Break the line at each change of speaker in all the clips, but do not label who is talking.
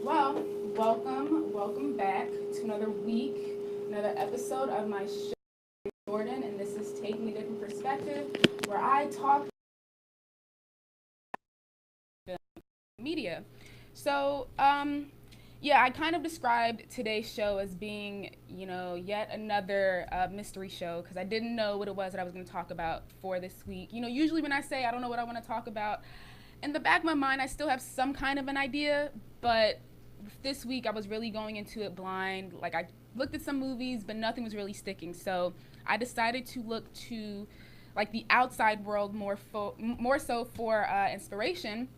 Well, welcome back to another week, another episode of my show, Jordan, and this is Taking a Different Perspective, where I talk media. So, yeah, I kind of described today's show as being, yet another mystery show because I didn't know what it was that I was going to talk about for this week. Usually when I say I don't know what I want to talk about, in the back of my mind, I still have some kind of an idea, but this week I was really going into it blind. Like, I looked at some movies, but nothing was really sticking. So I decided to look to like the outside world more so for inspiration.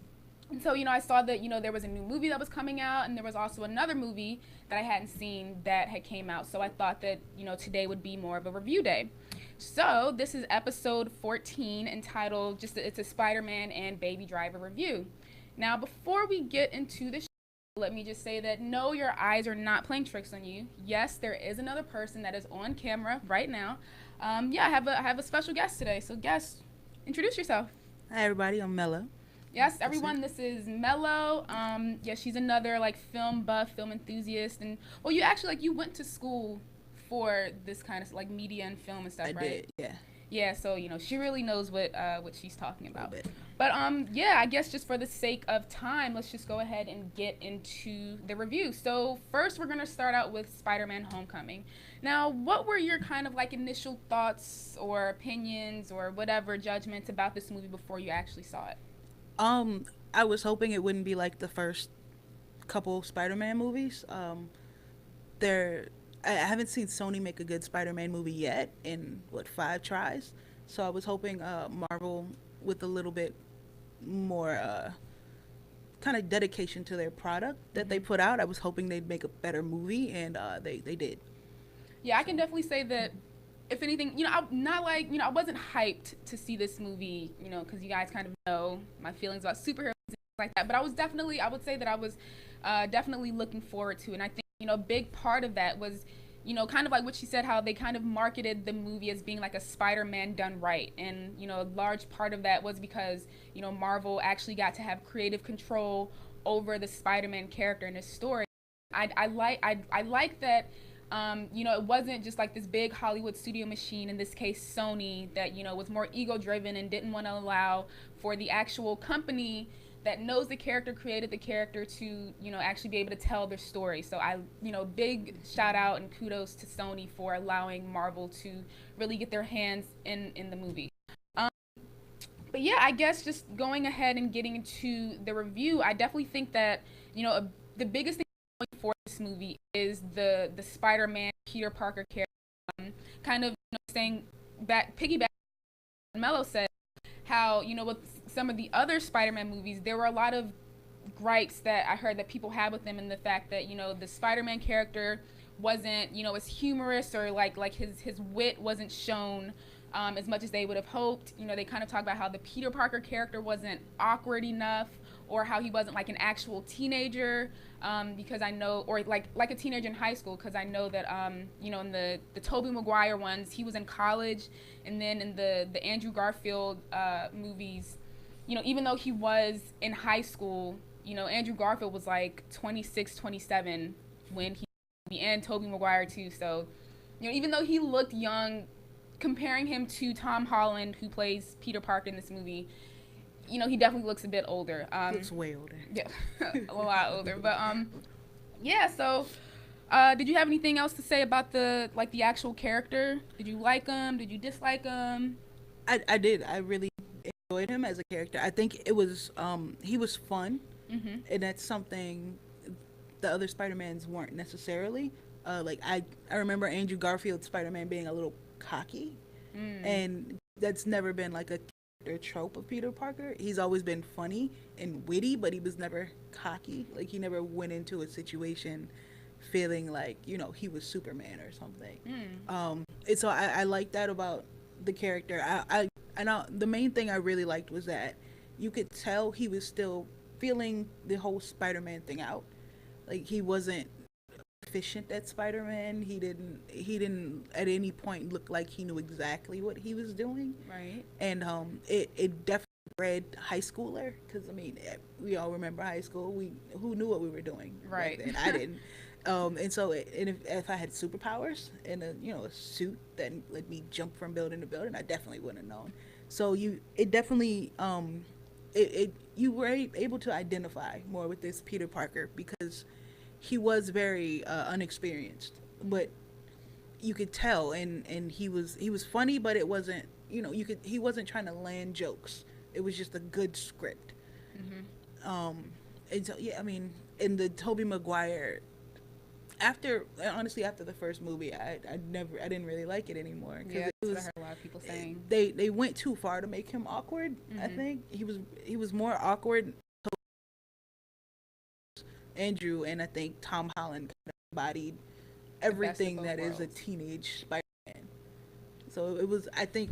And so, I saw that, there was a new movie that was coming out, and there was also another movie that I hadn't seen that had came out. So I thought that, today would be more of a review day. So this is episode 14 entitled it's a Spider-Man and Baby Driver review. Now, before we get into the show, let me just say that no, your eyes are not playing tricks on you. Yes, there is another person that is on camera right now. Yeah, I have a special guest today. So, guest, introduce yourself.
Hi everybody, I'm Mella.
Yes, everyone, this is Mello. Yeah, she's another like film buff, film enthusiast, and well, you actually you went to school for this kind of like media and film and stuff,
I
right?
did, yeah.
Yeah, so she really knows what she's talking about.
A little bit.
But yeah, I guess just for the sake of time, let's just go ahead and get into the review. So first, we're gonna start out with Spider-Man: Homecoming. Now, what were your kind of like initial thoughts or opinions or whatever judgments about this movie before you actually saw it?
I was hoping it wouldn't be like the first couple Spider-Man movies. There, I haven't seen Sony make a good Spider-Man movie yet in what 5 tries. So I was hoping Marvel with a little bit more kind of dedication to their product that they put out. I was hoping they'd make a better movie, and they did.
Yeah, I can definitely say that. If anything, I'm not like, I wasn't hyped to see this movie, because you guys kind of know my feelings about superheroes and things like that. But I would say that I was definitely looking forward to it. And I think, a big part of that was, kind of like what she said, how they kind of marketed the movie as being like a Spider-Man done right. And, a large part of that was because, Marvel actually got to have creative control over the Spider-Man character and his story. I like that. It wasn't just like this big Hollywood studio machine, in this case Sony, that was more ego driven and didn't want to allow for the actual company that knows the character, created the character, to actually be able to tell their story. So big shout out and kudos to Sony for allowing Marvel to really get their hands in the movie. Um, but yeah, I guess just going ahead and getting into the review, I definitely think that the biggest thing for this movie is the Spider-Man Peter Parker character. Kind of saying back, piggyback what Mello said, how with some of the other Spider-Man movies, there were a lot of gripes that I heard that people had with them, and the fact that the Spider-Man character wasn't as humorous, or like his wit wasn't shown as much as they would have hoped. They kind of talk about how the Peter Parker character wasn't awkward enough, or how he wasn't like an actual teenager, because I know, or like a teenager in high school, because I know that in the Tobey Maguire ones, he was in college, and then in the Andrew Garfield movies, even though he was in high school, Andrew Garfield was like 26, 27 when he, and Tobey Maguire too. So, even though he looked young, comparing him to Tom Holland, who plays Peter Parker in this movie, he definitely looks a bit older.
Looks way older.
Yeah, a lot older. But yeah. So, did you have anything else to say about the actual character? Did you like him? Did you dislike him?
I did. I really enjoyed him as a character. I think it was he was fun, and that's something the other Spider-Mans weren't necessarily. I remember Andrew Garfield's Spider-Man being a little cocky, and that's never been like a character trope of Peter Parker. He's always been funny and witty, but he was never cocky. Like, he never went into a situation feeling like he was Superman or something. And so I like that about the character. I know the main thing I really liked was that you could tell he was still feeling the whole Spider-Man thing out. Like, he wasn't efficient at Spider-Man. He didn't at any point look like he knew exactly what he was doing.
Right.
And it definitely bred high schooler, because I mean, we all remember high school. Who knew what we were doing
Right.
back then? I didn't. And so, if I had superpowers and a suit that let me jump from building to building, I definitely wouldn't have known. So it definitely you were able to identify more with this Peter Parker because he was very unexperienced, but you could tell, and he was funny, but it wasn't, he wasn't trying to land jokes. It was just a good script. And so yeah, I mean, in the Tobey Maguire, honestly after the first movie, I didn't really like it anymore,
Yeah,
it
that's what I
was,
heard a lot of people saying.
they went too far to make him awkward. I think he was more awkward, Andrew, and I think Tom Holland kind of embodied everything that is a teenage Spider-Man. So I think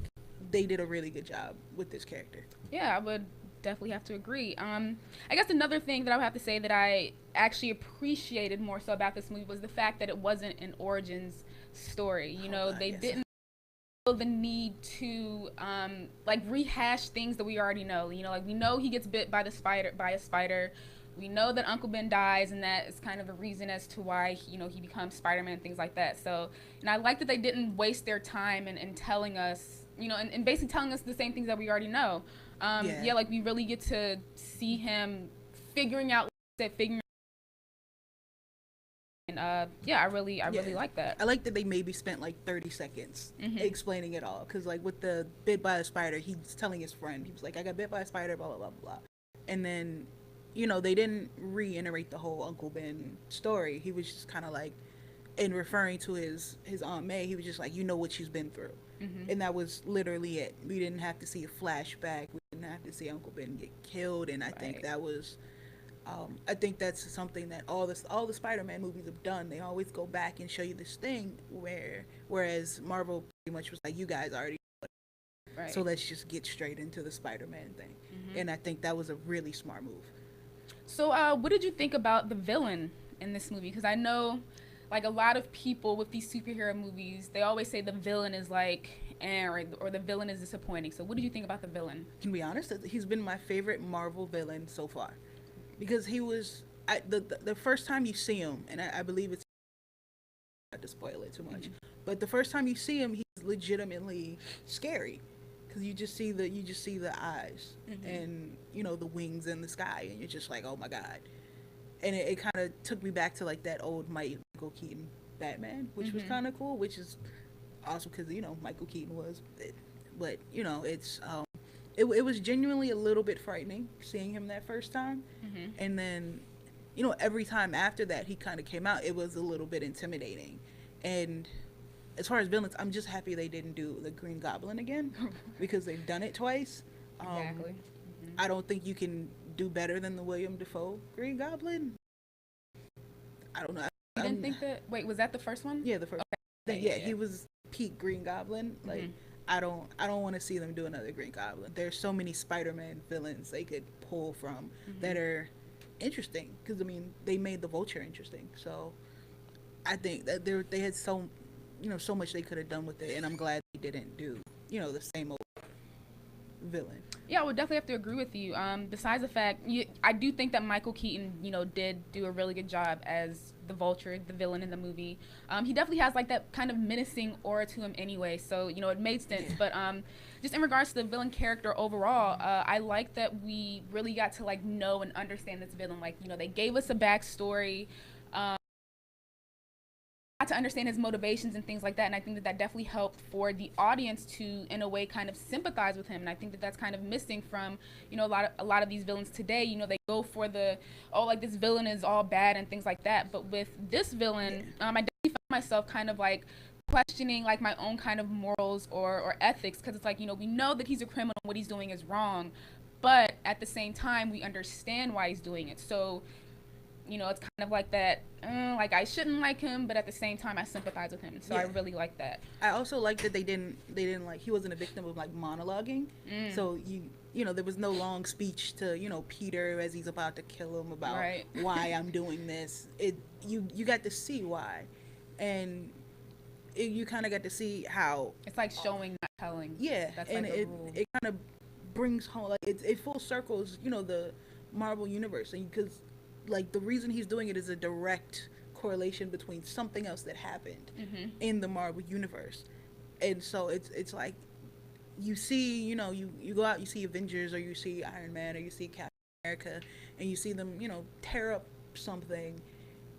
they did a really good job with this character.
Yeah, I would definitely have to agree. I guess another thing that I would have to say that I actually appreciated more so about this movie was the fact that it wasn't an origins story. They didn't feel the need to like rehash things that we already know. Like we know he gets bit by a spider. We know that Uncle Ben dies, and that is kind of the reason as to why he becomes Spider-Man, things like that. So, I like that they didn't waste their time in telling us, and basically telling us the same things that we already know. Like we really get to see him figuring out, and I really like that.
I like that they maybe spent like 30 seconds explaining it all, because like with the bit by a spider, he's telling his friend, he was like, I got bit by a spider, blah blah blah blah, and then they didn't reiterate the whole Uncle Ben story. He was just kind of like, in referring to his Aunt May, he was just like, what she's been through. And that was literally it. We didn't have to see a flashback. We didn't have to see Uncle Ben get killed. And I think that was, I think that's something that all the Spider-Man movies have done. They always go back and show you this thing whereas Marvel pretty much was like, you guys already know it. Right. So let's just get straight into the Spider-Man thing. And I think that was a really smart move.
So, what did you think about the villain in this movie? Because I know, like, a lot of people with these superhero movies, they always say the villain is like, or the villain is disappointing. So, what did you think about the villain?
Can be honest, he's been my favorite Marvel villain so far, because he was the first time you see him, and I believe it's not to spoil it too much, but the first time you see him, he's legitimately scary. Because you just see the eyes and the wings in the sky, and you're just like, oh my god. And it kind of took me back to like that old Michael Keaton Batman, which was kind of cool, which is also because Michael Keaton was, but it's it was genuinely a little bit frightening seeing him that first time, and then every time after that he kind of came out, it was a little bit intimidating. And as far as villains, I'm just happy they didn't do the Green Goblin again, because they've done it twice.
Exactly.
I don't think you can do better than the William Dafoe Green Goblin. I don't know.
You didn't think that? Wait, was that the first one?
Yeah, the first. Okay. Yeah, he was peak Green Goblin. Like, I don't want to see them do another Green Goblin. There's so many Spider-Man villains they could pull from that are interesting. Because I mean, they made the Vulture interesting. So I think that they had so much they could have done with it, and I'm glad they didn't do, the same old villain.
Yeah, I would definitely have to agree with you. Besides the fact, I do think that Michael Keaton, did do a really good job as the Vulture, the villain in the movie. He definitely has like that kind of menacing aura to him anyway, so it made sense. Yeah. But just in regards to the villain character overall, I like that we really got to like know and understand this villain. Like, they gave us a backstory. To understand his motivations and things like that, and I think that definitely helped for the audience to, in a way, kind of sympathize with him. And I think that that's kind of missing from a lot of these villains today. They go for the like this villain is all bad and things like that. But with this villain, I definitely found myself kind of like questioning like my own kind of morals or ethics, because it's like we know that he's a criminal, what he's doing is wrong, but at the same time we understand why he's doing it. So it's kind of like that, like I shouldn't like him, but at the same time I sympathize with him. So I really like that.
I also like that they didn't like, he wasn't a victim of like monologuing. So there was no long speech to Peter as he's about to kill him about why I'm doing this. You got to see why, and you kind of got to see how
it's like showing, not telling.
Yeah,
that's
and
like
it kind of brings home, like it full circles, the Marvel universe, and because like the reason he's doing it is a direct correlation between something else that happened in the Marvel universe. And so it's like you see, you go out, you see Avengers, or you see Iron Man, or you see Captain America, and you see them, tear up something,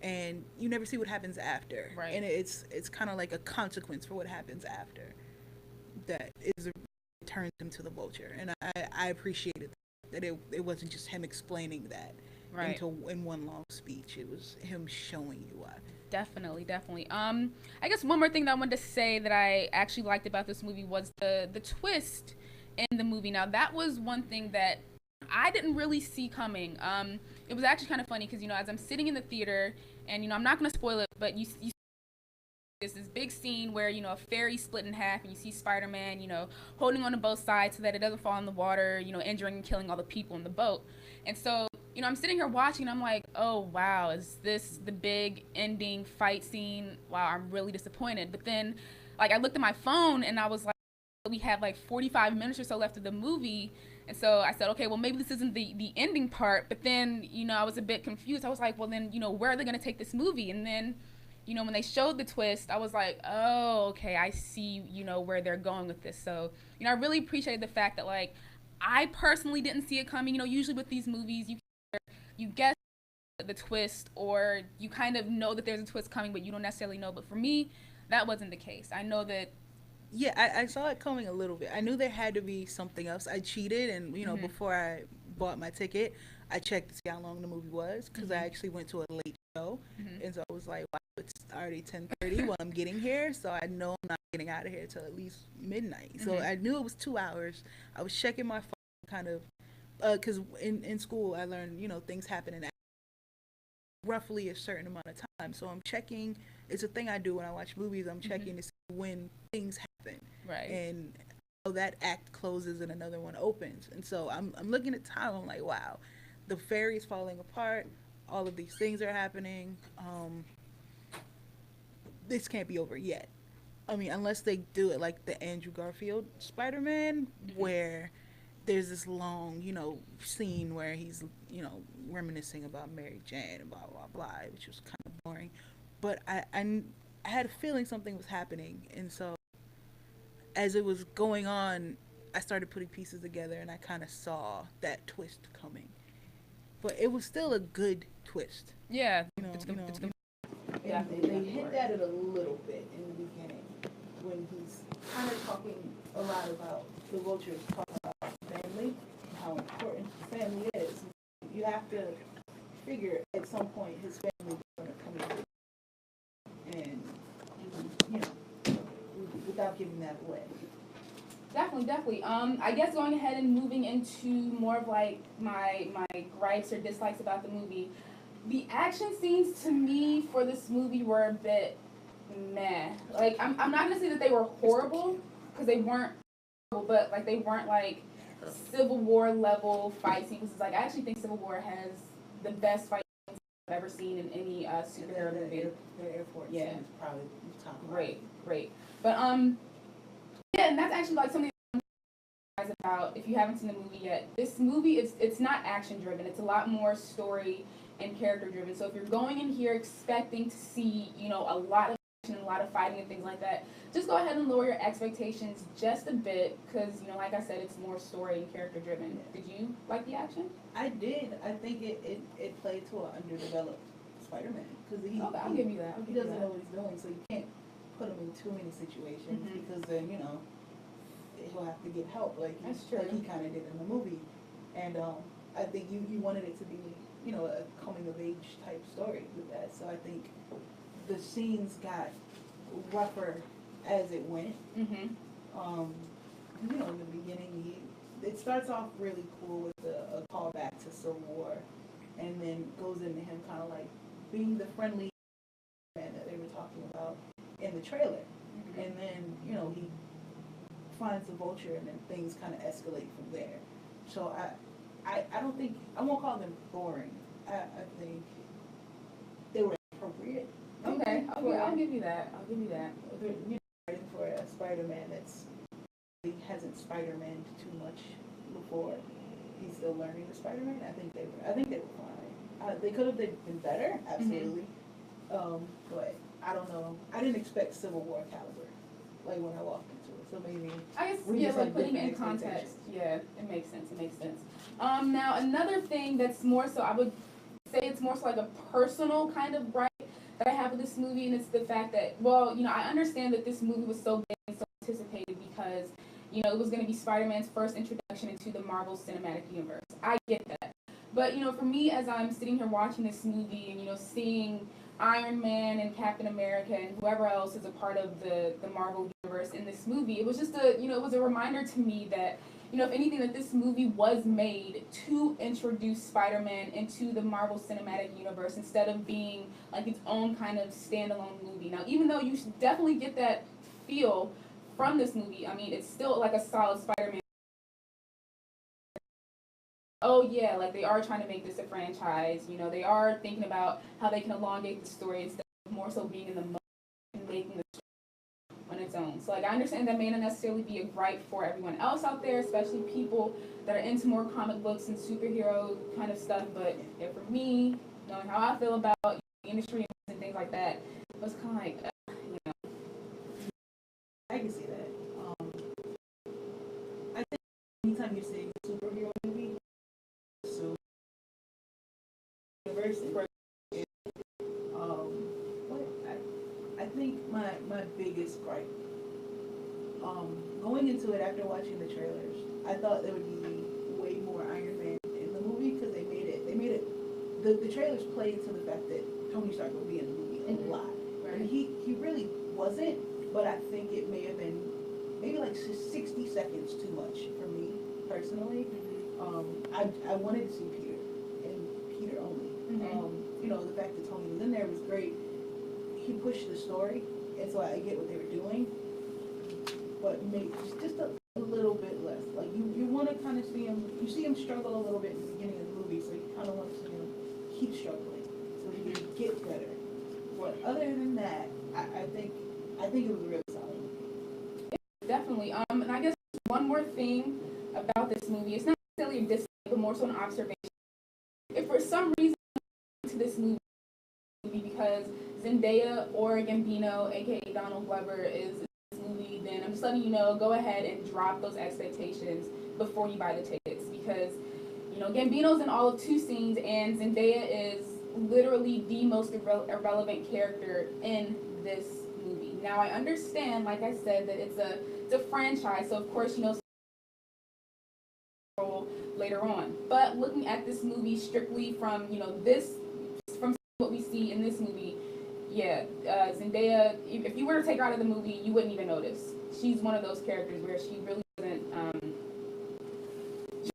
and you never see what happens after.
Right.
And it's kind of like a consequence for what happens after that is turns him to the Vulture. And I appreciated that it wasn't just him explaining that
Right.
in one long speech. It was him showing you why.
Definitely, definitely. I guess one more thing that I wanted to say that I actually liked about this movie was the twist in the movie. Now that was one thing that I didn't really see coming. It was actually kind of funny because as I'm sitting in the theater, and I'm not gonna spoil it, but you there's this big scene where a ferry split in half, and you see Spider-Man holding on to both sides so that it doesn't fall in the water, injuring and killing all the people in the boat. And so I'm sitting here watching, and I'm like, oh wow, is this the big ending fight scene? Wow, I'm really disappointed. But then like I looked at my phone, and I was like, we have like 45 minutes or so left of the movie. And so I said, okay, well, maybe this isn't the ending part. But then I was a bit confused. I was like, well, then where are they going to take this movie? And then when they showed the twist, I was like, oh, okay, I see, where they're going with this. So, I really appreciated the fact that, like, I personally didn't see it coming. Usually with these movies, you guess the twist, or you kind of know that there's a twist coming, but you don't necessarily know. But for me, that wasn't the case. I know that.
Yeah, I saw it coming a little bit. I knew there had to be something else. I cheated, and before I bought my ticket, I checked to see how long the movie was, because I actually went to a late show, and so I was like, wow, it's already 10:30 while I'm getting here, so I know I'm not getting out of here till at least midnight. So I knew it was 2 hours. I was checking my phone, kind of, because in school I learned things happen in roughly a certain amount of time. So I'm checking. It's a thing I do when I watch movies. I'm checking to see when things happen.
Right.
And that act closes and another one opens. And so I'm looking at time. I'm like, wow, the ferry's falling apart. All of these things are happening. This can't be over yet. I mean, unless they do it like the Andrew Garfield Spider-Man, where there's this long, scene where he's, reminiscing about Mary Jane and blah, blah, blah, which was kind of boring. But I had a feeling something was happening. And so as it was going on, I started putting pieces together, and I kind of saw that twist coming. But it was still a good twist.
Yeah.
Yeah, they hit at it a little bit in the beginning when he's kind of talking a lot about the Vulture's talking about family, how important family is. You have to figure at some point his family is going to come in, and without giving that away.
Definitely. I guess going ahead and moving into more of like my gripes or dislikes about the movie. The action scenes to me for this movie were a bit meh. Like I'm not gonna say that they were horrible, because they weren't horrible, but like they weren't like Civil War level fight scenes. Like I actually think Civil War has the best fight scenes I've ever seen in any superhero movie.
The Air Force is probably top.
Great. But yeah, and that's actually like something about, if you haven't seen the movie yet. This movie it's not action driven. It's a lot more story and character driven. So if you're going in here expecting to see, a lot of action and a lot of fighting and things like that, just go ahead and lower your expectations just a bit, because, like I said, it's more story and character driven. Did you like the action?
I did. I think it played to an underdeveloped Spider-Man, because
I'll give you that.
He doesn't know what he's doing, so you can't put him in too many situations, because then, he'll have to get help, like he kind of did in the movie. And I think you wanted it to be, a coming of age type story with that. So I think the scenes got rougher as it went.
Mm-hmm.
In the beginning, it starts off really cool with a callback to Civil War, and then goes into him kind of like being the friendly man that they were talking about in the trailer. And then, he finds the Vulture, and then things kind of escalate from there. So I don't think, I won't call them boring. I think they were appropriate.
Okay, I'll give you that.
They're writing for a Spider-Man he hasn't Spider-Man too much before he's still learning the Spider-Man. I think they were fine. They could have been better, absolutely. But I don't know. I didn't expect Civil War caliber, like when I walked into it. So maybe
I guess
we just
like
had
putting it in
different
context. Yeah, it makes sense. It makes sense. Now another thing that's more so, I would say it's more so like a personal kind of gripe that I have with this movie, and it's the fact that, well, I understand that this movie was so big and so anticipated because it was going to be Spider-Man's first introduction into the Marvel Cinematic Universe. I get that. But, for me, as I'm sitting here watching this movie and, seeing Iron Man and Captain America and whoever else is a part of the Marvel universe in this movie, it was just it was a reminder to me that, if anything, that this movie was made to introduce Spider-Man into the Marvel Cinematic Universe instead of being like its own kind of standalone movie. Now, even though you should definitely get that feel from this movie, I mean, it's still like a solid Spider-Man. Oh yeah, like they are trying to make this a franchise. They are thinking about how they can elongate the story instead of more so being in the moment and making the story on its own. So like I understand that may not necessarily be a gripe for everyone else out there, especially people that are into more comic books and superhero kind of stuff. But for me, knowing how I feel about the industry and things like that, it was kind of like,
I can see that. I think anytime you're seeing a superhero movie, so university. What I think my biggest gripe, going into it after watching the trailers, I thought there would be way more Iron Man in the movie because they made it. The trailers played to the fact that Tony Stark would be in the movie a lot,
right.
And he really wasn't. But I think it may have been maybe like 60 seconds too much for me personally. I wanted to see Peter and Peter only. The fact that Tony was in there was great. He pushed the story, and so I get what they were doing, but maybe just a little bit less. Like you want to kind of see him. You see him struggle a little bit in the beginning of the movie, so you kind of want to see him keep struggling so he can get better. But other than that, I think it was a really solid movie.
Definitely. And I guess one more thing about this movie, it's not necessarily a dislike, but more so an observation. If for some reason to this movie because Zendaya or Gambino, aka Donald Glover, is in this movie, then I'm just letting you know, go ahead and drop those expectations before you buy the tickets because Gambino's in all of 2 scenes and Zendaya is literally the most irrelevant character in this movie. Now I understand, like I said, that it's a franchise, so of course later on. But looking at this movie strictly from from what we see in this movie, Zendaya, if you were to take her out of the movie, you wouldn't even notice. She's one of those characters where she really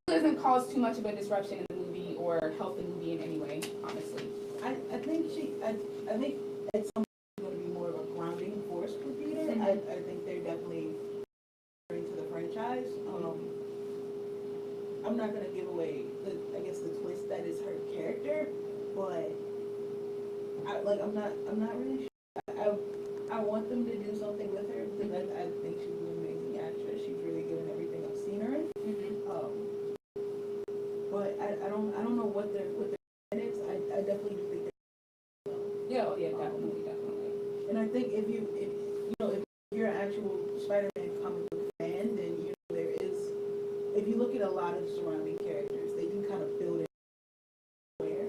doesn't cause too much of a disruption in the movie or help the movie in any way, honestly.
I think it's going to be more of a grounding force for Peter. I think they're definitely into the franchise. I'm not going to give away the twist that is her character, but I'm not really sure. I want them to do something with her because I think she's an amazing actress. She's really good in everything I've seen her in. But I don't know what their plan is. I definitely do think
Definitely.
And I think if you're an actual Spider-Man comic book fan, then there is. If you look at a lot of surrounding characters, they do kind of build it where.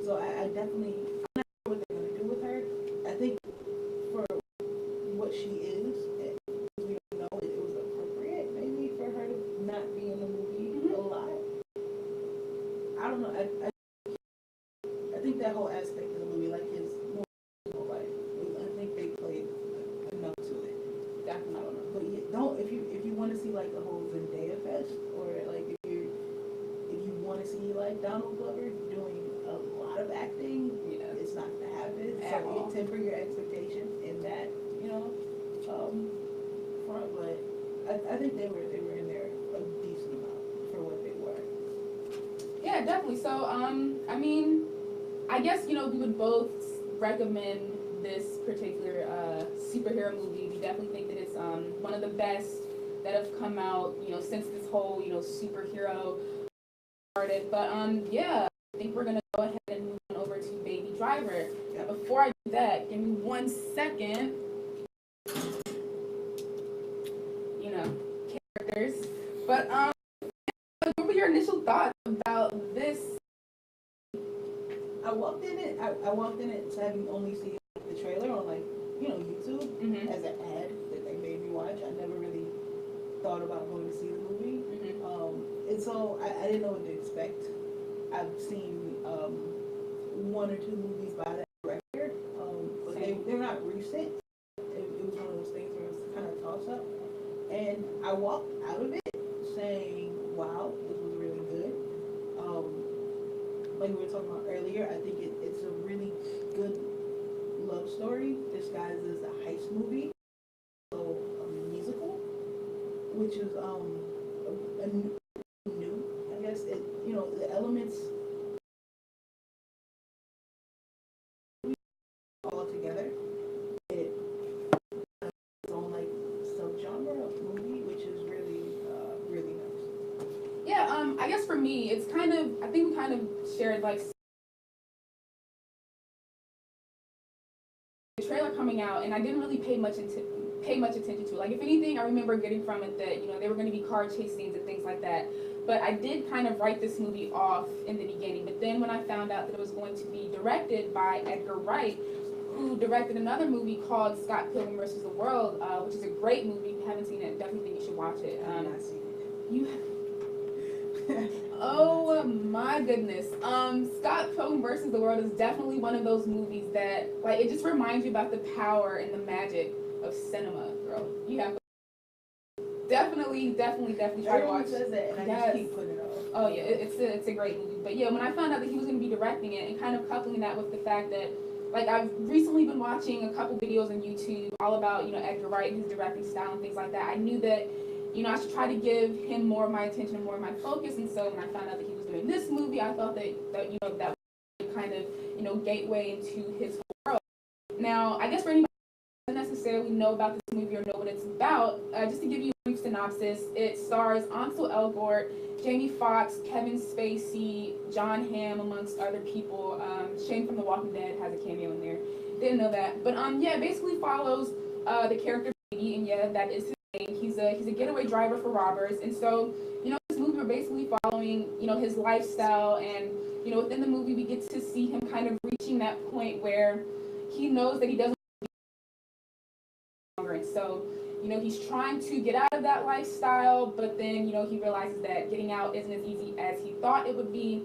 So I definitely, I'm not sure what they're going to do with her. I think for what she is, we don't know, it was appropriate maybe for her to not be in the movie a lot. I don't know. I think that whole aspect of the movie, like his more personal life, I think they played enough to it.
Definitely.
I don't know. But if you want to see like the whole Zendaya fest, or like if you want to see like Donald Glover doing a lot of acting, it's not gonna happen. So you temper your expectations in that, front. But I think they were in there a decent amount for what they were.
Yeah, definitely. So I mean, I guess we would both recommend this particular superhero movie. We definitely think that it's one of the best that have come out, since this whole, superhero started. But yeah, I think we're gonna go ahead and move on over to Baby Driver. Now, before I do that, give me 1 second. Characters. But what were your initial thoughts about this?
I walked in it having only seen the trailer on YouTube as an ad that they made me watch. I never really thought about going to see the movie, and so I didn't know what to expect. I've seen 1 or 2 movies by that director, but they're not recent. It was one of those things where it was kind of toss up, and I walked out of it saying, "Wow, this was really good." Like we were talking about earlier, I think it's a really good love story disguised as a heist movie, so a musical, which is a new, I guess. The elements all together. It's its own subgenre of movie, which is really really nice.
Yeah, I guess for me, it's kind of, I think we kind of shared the trailer coming out, and I didn't really pay much attention to it. Like, if anything, I remember getting from it that, there were going to be car chase scenes and things like that. But I did kind of write this movie off in the beginning. But then when I found out that it was going to be directed by Edgar Wright, who directed another movie called Scott Pilgrim vs. the World, which is a great movie. If you haven't seen it, definitely think you should watch it.
I've not seen it.
You Oh my goodness. Scott Pilgrim vs. the World is definitely one of those movies that, it just reminds you about the power and the magic of cinema, girl. You have to definitely try to
Everyone
watch.
says that, and I just keep putting it off.
Oh yeah, it's a great movie. But yeah, when I found out that he was going to be directing it, and kind of coupling that with the fact that, I've recently been watching a couple videos on YouTube all about, Edgar Wright and his directing style and things like that. I knew that, I should try to give him more of my attention and more of my focus. And so when I found out that he was doing this movie, I thought that that was kind of, gateway into his whole world. Now, I guess for anybody who doesn't necessarily know about this movie or know what it's about, just to give you a brief synopsis, it stars Ansel Elgort, Jamie Foxx, Kevin Spacey, John Hamm, amongst other people. Shane from The Walking Dead has a cameo in there. Didn't know that. But yeah, it basically follows the character Baby, and yeah, that is his name. He's a getaway driver for robbers. And so, this movie we're basically following, his lifestyle, and within the movie we get to see him kind of reaching that point where he knows that he doesn't longer. And so, he's trying to get out of that lifestyle, but then, he realizes that getting out isn't as easy as he thought it would be.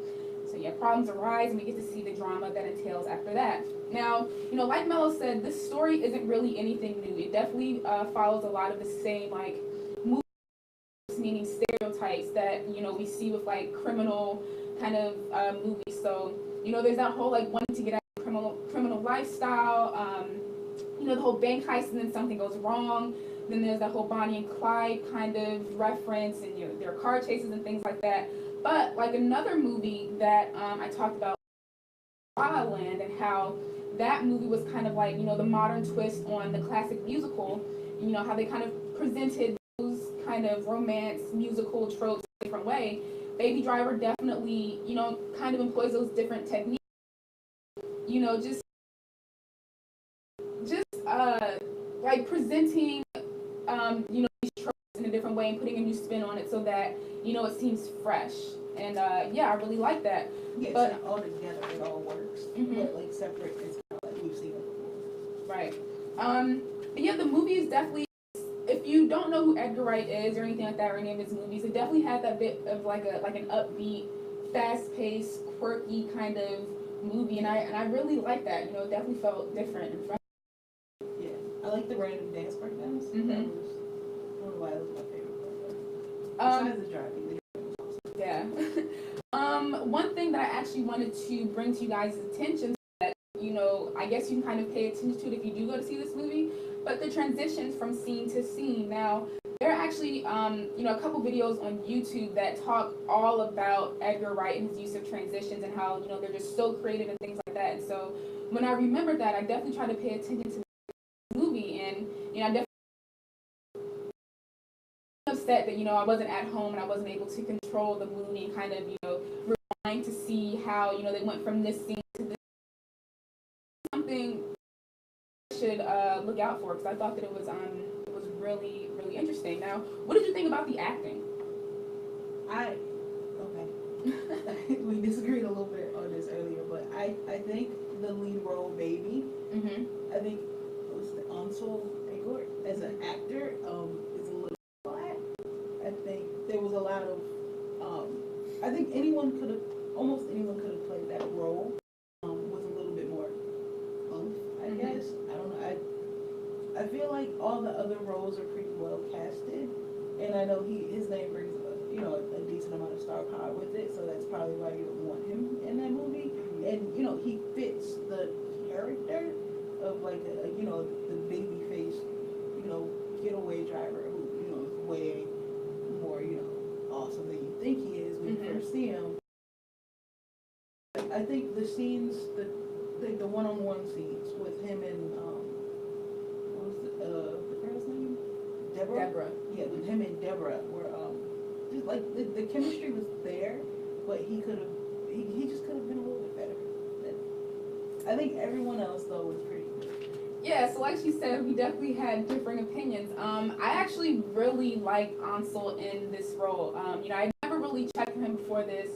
So yeah, problems arise, and we get to see the drama that entails after that. Now, like Mello said, this story isn't really anything new. It definitely follows a lot of the same, movies, meaning stereotypes that, we see with, criminal kind of movies. So, there's that whole, wanting to get out of criminal lifestyle, the whole bank heist, and then something goes wrong. Then there's that whole Bonnie and Clyde kind of reference, and there are car chases and things like that. But another movie that I talked about, La La Land, and how that movie was kind of the modern twist on the classic musical. How they kind of presented those kind of romance musical tropes a different way. Baby Driver definitely kind of employs those different techniques. Presenting these tropes in a different way and putting a new spin on it so that it seems fresh. And yeah, I really like that.
Yeah,
but
it's not all together, it all works. But separate, it's kind of we've seen it before.
Right. But yeah, the movie is definitely, if you don't know who Edgar Wright is or anything like that, or any of his movies, it definitely has that bit of an upbeat, fast-paced, quirky kind of movie, and I really like that. It definitely felt different and fresh.
Yeah, I like the random dance breakdowns. That was one of my favorite part. Besides the driving.
Yeah. One thing that I actually wanted to bring to you guys' attention that, I guess you can kind of pay attention to it if you do go to see this movie, but the transitions from scene to scene. Now, there are actually, a couple videos on YouTube that talk all about Edgar Wright and his use of transitions and how, they're just so creative and things like that. And so when I remembered that, I definitely tried to pay attention to the movie, and, I definitely upset that, I wasn't at home and I wasn't able to control the movie and kind of, rewind to see how, they went from this scene to this. Something I should look out for, because I thought that it was really, really interesting. Now, what did you think about the acting?
We disagreed a little bit on this earlier, but I think the lead role, Baby, I think it was the Ansel Elgort as an actor, is a little flat. I think there was a lot of, I think almost anyone could have played that role with a little bit more oomph, I guess. I don't know. I feel like all the other roles are pretty well casted, and I know his name brings a decent amount of star power with it, so that's probably why you would want him in that movie. And he fits the character of like the baby face, getaway driver who is way more awesome than you think he is when you first see him. I think the scenes, the one-on-one scenes with him and what was the girl's name? Deborah. Yeah, with him and Deborah were just like the chemistry was there, but he just could have been a little bit better. I think everyone else though was pretty good.
Yeah, so like she said, we definitely had differing opinions. I actually really like Ansel in this role. I never really checked for him before this.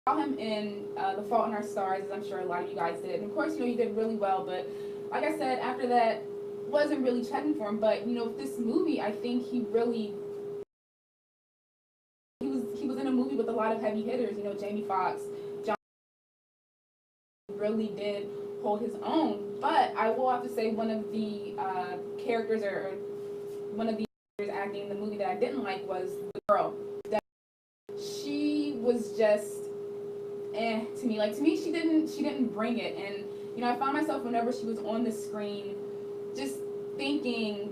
I saw him in The Fault in Our Stars, as I'm sure a lot of you guys did. And of course, he did really well, but like I said, after that, wasn't really checking for him. But with this movie, I think he was in a movie with a lot of heavy hitters. Jamie Foxx, John really did hold his own. But I will have to say one of the characters or one of the actors acting in the movie that I didn't like was the girl. She was just to me. Like, to me, she didn't bring it. And I found myself whenever she was on the screen just thinking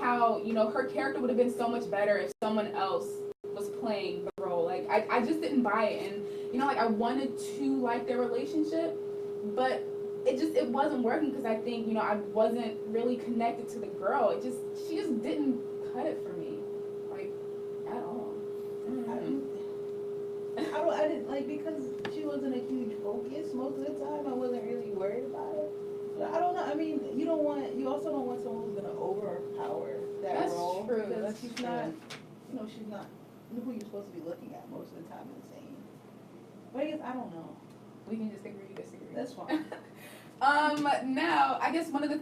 how her character would have been so much better if someone else was playing the role. Like, I just didn't buy it. And I wanted to like their relationship, but it wasn't working, because I think I wasn't really connected to the girl. She just didn't cut it for me, like, at all.
I didn't like, because she wasn't a huge focus most of the time. I wasn't really worried about it. But I don't know. I mean, you also don't want someone who's gonna overpower that role.
True.
Because she's not who you're supposed to be looking at most of the time in the scene. But I guess I don't know.
We can just agree to disagree.
That's fine.
Now, I guess one of the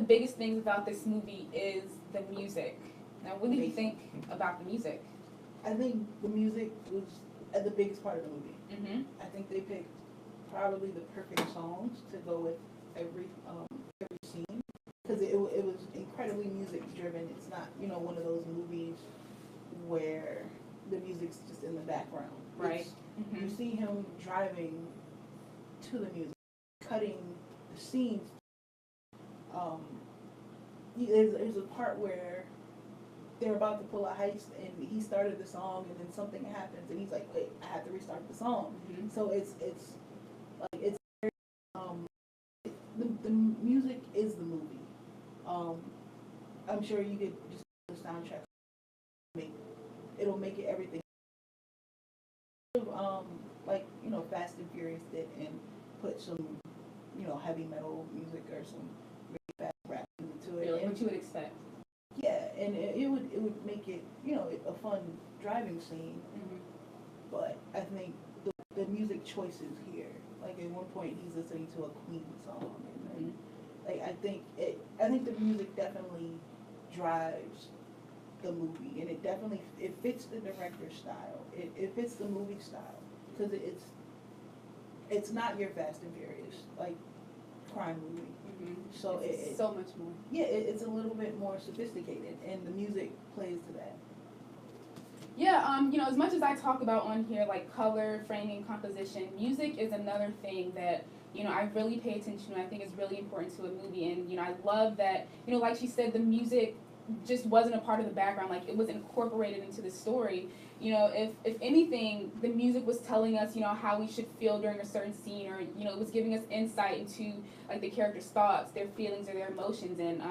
biggest things about this movie is the music. Now, what do you think about the music?
I think the music was the biggest part of the movie. I think they picked probably the perfect songs to go with every scene, because it was incredibly music driven. It's not one of those movies where the music's just in the background.
Right.
You see him driving to the music, cutting the scenes. There's a part where they're about to pull a heist, and he started the song, and then something happens, and he's like, "Wait, I have to restart the song." So it's very, the music is the movie. I'm sure you could just the soundtrack. It'll make it everything. Like Fast and Furious did, and put some heavy metal music or some really fast rap into it.
Really, what you would expect.
Yeah, and it would make it a fun driving scene. But I think the music choices here, like at one point he's listening to a Queen song, and then, I think the music definitely drives the movie, and it fits the director's style. It fits the movie style, because it's not your Fast and Furious crime movie. So it's
so much more.
Yeah, it's a little bit more sophisticated, and the music plays to that.
Yeah, as much as I talk about on here, like color, framing, composition, music is another thing that, I really pay attention to, and I think is really important to a movie. And, I love that, like she said, the music just wasn't a part of the background. Like, it was incorporated into the story. You know, if anything, the music was telling us, you know, how we should feel during a certain scene, or, you know, it was giving us insight into, like, the character's thoughts, their feelings, or their emotions. And,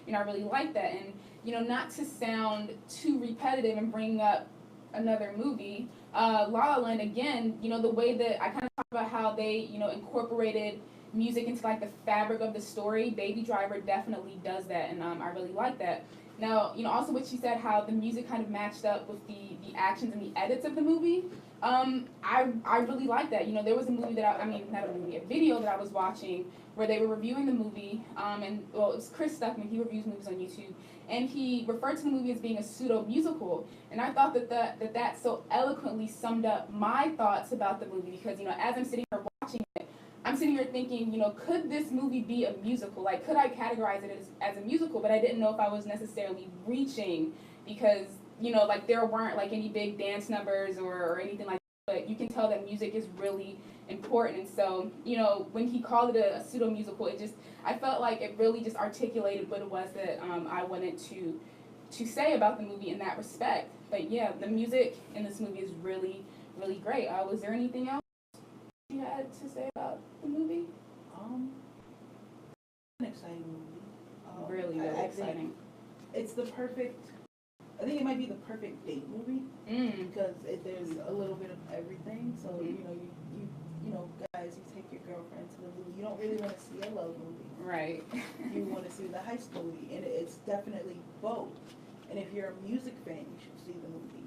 you know, I really like that. And, you know, not to sound too repetitive and bring up another movie, La La Land, again, you know, the way that I kind of talked about how they, you know, incorporated music into, like, the fabric of the story. Baby Driver definitely does that, and I really like that. Now, you know, also what she said, how the music kind of matched up with the actions and the edits of the movie. I really like that. You know, there was a movie that I mean, not a movie, a video that I was watching where they were reviewing the movie, and, well, it was Chris Stuckman, he reviews movies on YouTube, and he referred to the movie as being a pseudo-musical, and I thought that so eloquently summed up my thoughts about the movie, because, you know, as I'm sitting here watching it, I'm sitting here thinking, you know, could this movie be a musical? Like, could I categorize it as a musical? But I didn't know if I was necessarily reaching, because, you know, like, there weren't, like, any big dance numbers or anything like that. But you can tell that music is really important. And so, you know, when he called it a pseudo-musical, I felt like it really just articulated what it was that I wanted to say about the movie in that respect. But yeah, the music in this movie is really, really great. Was there anything else you had to say about the movie?
An exciting movie.
Really, really exciting.
It's the perfect. I think it might be the perfect date movie because there's a little bit of everything. So you know, guys, you take your girlfriend to the movie. You don't really want to see a love movie,
right?
You want to see the heist movie, and it's definitely both. And if you're a music fan, you should see the movie.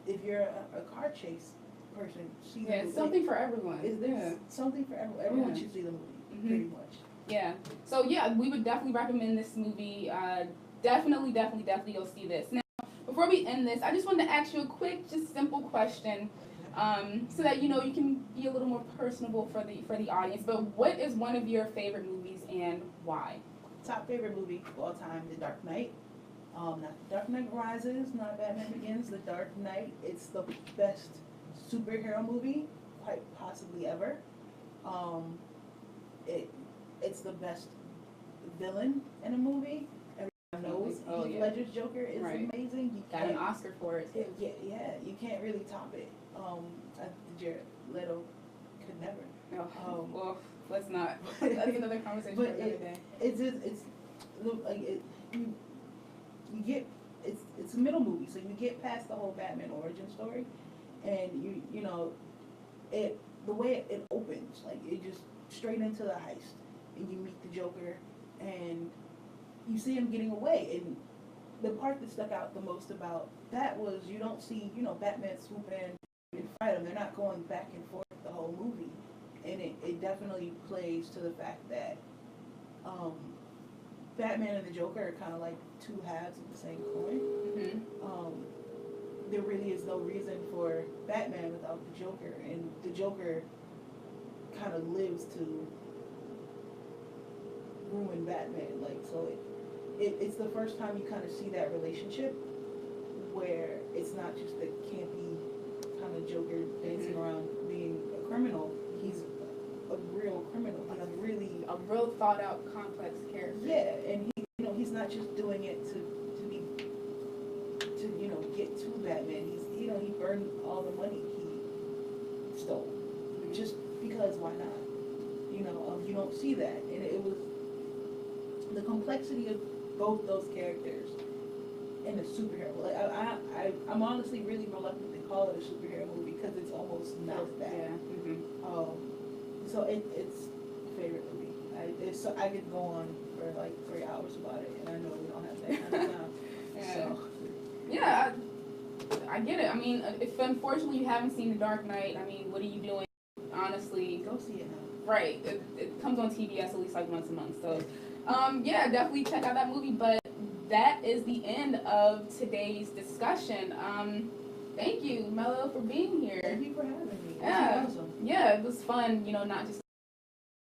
If you're a car chase person, see the movie.
It's something for everyone.
There's something for everyone. Everyone should see the movie, pretty much. Yeah.
So yeah, we would definitely recommend this movie. Definitely go see this. Now, before we end this, I just wanted to ask you a quick, just simple question, so that, you know, you can be a little more personable for the audience. But what is one of your favorite movies and why?
Top favorite movie of all time, The Dark Knight. Not The Dark Knight Rises, not Batman Begins, The Dark Knight. It's the best superhero movie, quite possibly ever. It's the best villain in a movie. Knows Heath Ledger's Joker is amazing. You
got an Oscar for it.
Yeah, you can't really top it. Jared Leto could never.
No, well, let's not. That's another conversation for another day.
You get it's a middle movie, so you get past the whole Batman origin story, and you know it the way it opens, like it just straight into the heist, and you meet the Joker, and you see him getting away. And the part that stuck out the most about that was you don't see, you know, Batman swoop in and fight him. They're not going back and forth the whole movie. And it definitely plays to the fact that Batman and the Joker are kind of like two halves of the same coin. There really is no reason for Batman without the Joker. And the Joker kind of lives to ruin Batman. Like, so it's the first time you kind of see that relationship where it's not just the campy kind of Joker dancing around being a criminal. He's a real criminal. He's
a real thought out, complex character.
Yeah, and he's not just doing it to get to Batman. He burned all the money he stole just because why not? You don't see that, and it was the complexity of both those characters in a superhero. Like I'm honestly really reluctant to call it a superhero movie because it's almost not that.
Yeah.
So it's a favorite movie. I could go on for like 3 hours about it, and I know we don't have that kind of time.
Yeah.
So
yeah, I get it. I mean, if unfortunately you haven't seen The Dark Knight, I mean, what are you doing? Honestly,
go see it now.
Right. It comes on TBS at least like once a month. So. Yeah, definitely check out that movie. But that is the end of today's discussion. Thank you, Mello, for being here.
Thank you for having me.
Yeah,
awesome.
Yeah, it was fun. You know, not just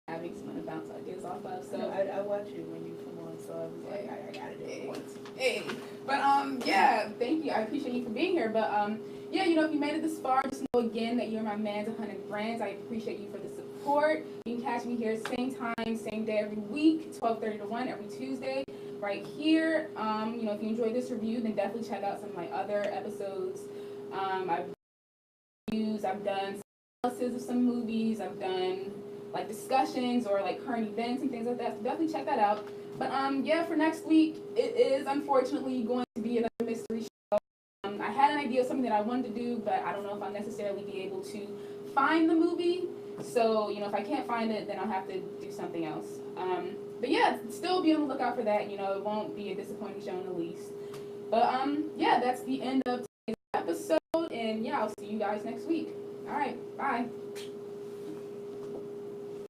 having someone to bounce ideas off of. So
I watch you when you come on, so I was like, I gotta do it once.
Hey, but yeah, thank you. I appreciate you for being here. But yeah, you know, if you made it this far, just know again that you're my man's 100 brands. I appreciate you for the support. You can catch me here same time, same day every week, 12:30 to 1 every Tuesday. right here. You know, if you enjoyed this review, then definitely check out some of my other episodes. I've done analysis of some movies. I've done like discussions or like current events and things like that. So definitely check that out. But yeah, for next week, it is unfortunately going to be another mystery show. I had an idea of something that I wanted to do, but I don't know if I'll necessarily be able to find the movie. So, you know, if I can't find it, then I'll have to do something else. But yeah, still be on the lookout for that. You know, it won't be a disappointing show in the least. But yeah, that's the end of today's episode. And yeah, I'll see you guys next week. All right, bye.